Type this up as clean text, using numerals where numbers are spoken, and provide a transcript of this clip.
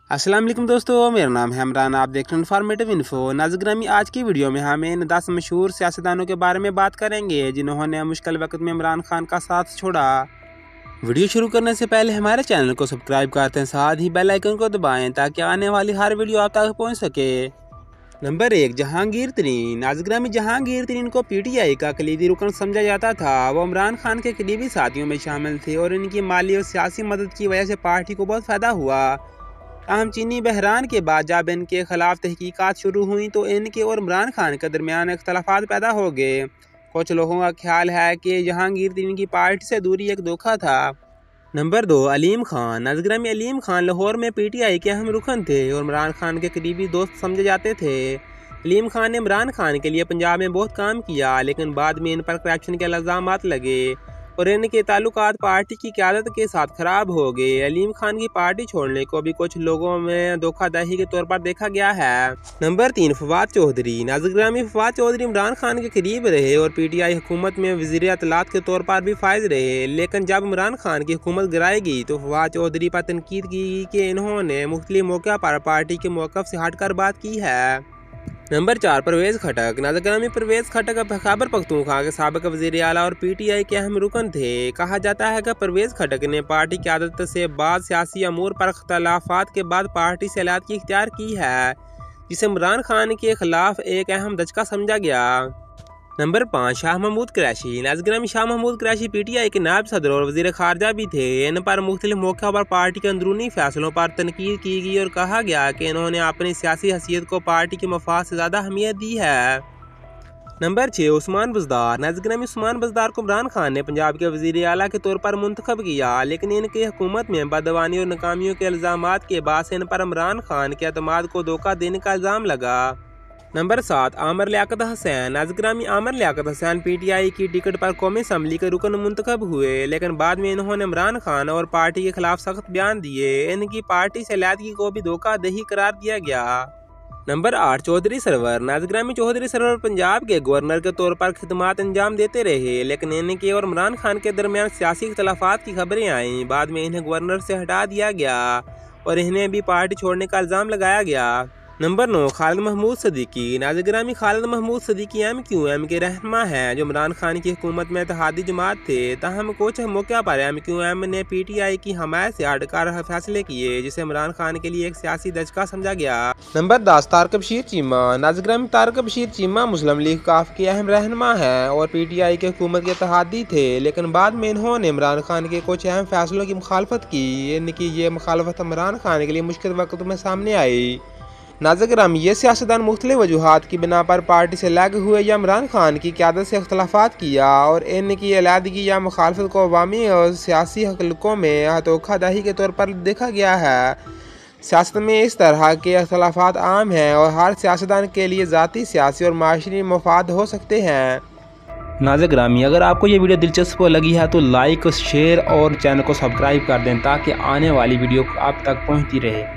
अस्सलाम वालेकुम दोस्तों, मेरा नाम है इमरान। आप देख रहे हैं इन्फॉर्मेटिव इन्फो। नाज़-ग्रामी, आज की वीडियो में हम इन 10 मशहूर सियासतदानों के बारे में बात करेंगे जिन्होंने मुश्किल वक्त में इमरान खान का साथ छोड़ा। वीडियो शुरू करने से पहले हमारे चैनल को सब्सक्राइब करते हैं, साथ ही बेल आइकन को दबाएं ताकि आने वाली हर वीडियो आप तक पहुँच सके। नंबर 1, जहांगीर तरीन। नाज़-ग्रामी, जहांगीर तरीन को पीटीआई का कलीदी रुकन समझा जाता था। वो इमरान खान के करीबी साथियों में शामिल थे और इनकी माली और सियासी मदद की वजह से पार्टी को बहुत फ़ायदा हुआ। ताहम चीनी बहरान के बाद जब इनके खिलाफ तहकीकात शुरू हुई तो इनके और इमरान खान के दरमियान इख्तलाफात पैदा हो गए। कुछ लोगों का ख्याल है कि जहांगीर तरीन की पार्टी से दूरी एक धोखा था। नंबर 2, अलीम खान। नाज़-ग्रामी, अलीम खान लाहौर में पीटीआई के अहम रुकन थे और इमरान खान के करीबी दोस्त समझे जाते थे। अलीम खान ने इमरान खान के लिए पंजाब में बहुत काम किया, लेकिन बाद में इन पर करप्शन के इल्ज़ामात लगे और इनके ताल्लुकात पार्टी की क़यादत के साथ खराब हो गए। अलीम खान की पार्टी छोड़ने को भी कुछ लोगों में धोखाधड़ी के तौर पर देखा गया है। नंबर 3, फवाद चौधरी। नाज़-ग्रामी, फवाद चौधरी इमरान खान के करीब रहे और पीटीआई हुकूमत में वज़ीर इत्तलात के तौर पर भी फायज रहे, लेकिन जब इमरान खान की हुकूमत गिराई गई तो फवाद चौधरी पर तनकीद की कि इन्होंने मुख्तलिफ मौक़ों पर पार्टी के मौक़िफ़ से हटकर बात की है। नंबर 4, परवेज़ खटक। नाज़-ग्रामी, परवेज़ खटक खैबर पख्तूनख्वा के साबिक़ वज़ीर आला और पीटीआई के अहम रुकन थे। कहा जाता है कि परवेज़ खटक ने पार्टी की क़यादत से बाद सियासी अमूर पर इख्तलाफात के बाद पार्टी से अलहदगी इख्तियार की है, जिसे इमरान खान के खिलाफ एक अहम दचका समझा गया। नंबर 5, शाह महमूद कुरैशी। नाज़-ग्रामी, शाह महमूद कुरैशी पीटीआई के नायब सदर और वज़ीर ख़ारजा भी थे। इन पर मुख्तलिफ मौक़ों पर पार्टी के अंदरूनी फ़ैसलों पर तनकीद की गई और कहा गया कि इन्होंने अपनी सियासी हैसियत को पार्टी के मफाद से ज़्यादा अहमियत दी है। नंबर 6, उस्मान बुज़दार। नाज़-ग्रामी, उस्मान बुज़दार को इमरान खान ने पंजाब के वज़ीर आला के तौर पर मुंतखब किया, लेकिन इनकी हुकूमत में बदअवानी और नाकामियों के इल्ज़ामात के बाद इन पर इमरान खान के एतमाद को धोखा देने का इल्ज़ाम लगा। नंबर 7, आमिर लियाकत हसैन। नाज़-ग्रामी, आमिर लियाकत हसैन पीटीआई की टिकट पर कौमी असम्बली के रुकन मुंतखब हुए, लेकिन बाद में इन्होंने इमरान खान और पार्टी के खिलाफ सख्त बयान दिए। इनकी पार्टी से अलहदगी को भी धोखाधड़ी करार दिया गया। नंबर 8, चौधरी सरवर। नाज़-ग्रामी, चौधरी सरवर पंजाब के गवर्नर के तौर पर खिदमात अंजाम देते रहे, लेकिन इनके और इमरान खान के दरमियान सियासी इख्तलाफात की खबरें आईं। बाद में इन्हें गवर्नर से हटा दिया गया और इन्हें भी पार्टी छोड़ने का इल्ज़ाम लगाया गया। नंबर 9, खालिद महमूद सदीकी। नाज़-ग्रामी, खालिद महमूद सदीकी MQM के रहनुमा हैं जो इमरान खान की हुकूमत में इत्तेहादी जमात थे। ताहम कुछ मौक़ों पर MQM ने पीटीआई की हमायत से हटकर फैसले किए, जिसे इमरान खान के लिए एक सियासी दचका समझा गया। नंबर 10, तारिक बशीर चीमा। नाज़-ग्रामी, तारिक बशीर चीमा मुस्लिम लीग काफ के अहम रहनुमा हैं और पीटीआई की हुकूमत के इत्तेहादी थे, लेकिन बाद में इन्होंने इमरान खान के कुछ अहम फैसलों की मुखालफत की। इनकी ये मुखालफत इमरान खान के लिए मुश्किल वक्त में सामने आई। नाज़-ग्रामी, ये सियासतदान मुख्तलिफ वजूहात की बिना पर पार्टी से अलग हुए या इमरान खान की क़यादत से इख्तलाफात किया और इनकी अलहदगी या मुखालफत को अवामी और सियासी हलकों में धोखाधड़ी के तौर पर देखा गया है। सियासत में इस तरह के इख्तलाफात आम हैं और हर सियासतदान के लिए ज़ाती, सियासी और माशरी मफाद हो सकते हैं। नाज़-ग्रामी, अगर आपको ये वीडियो दिलचस्प लगी है तो लाइक, शेयर और चैनल को सब्सक्राइब कर दें ताकि आने वाली वीडियो आप तक पहुँचती रहे।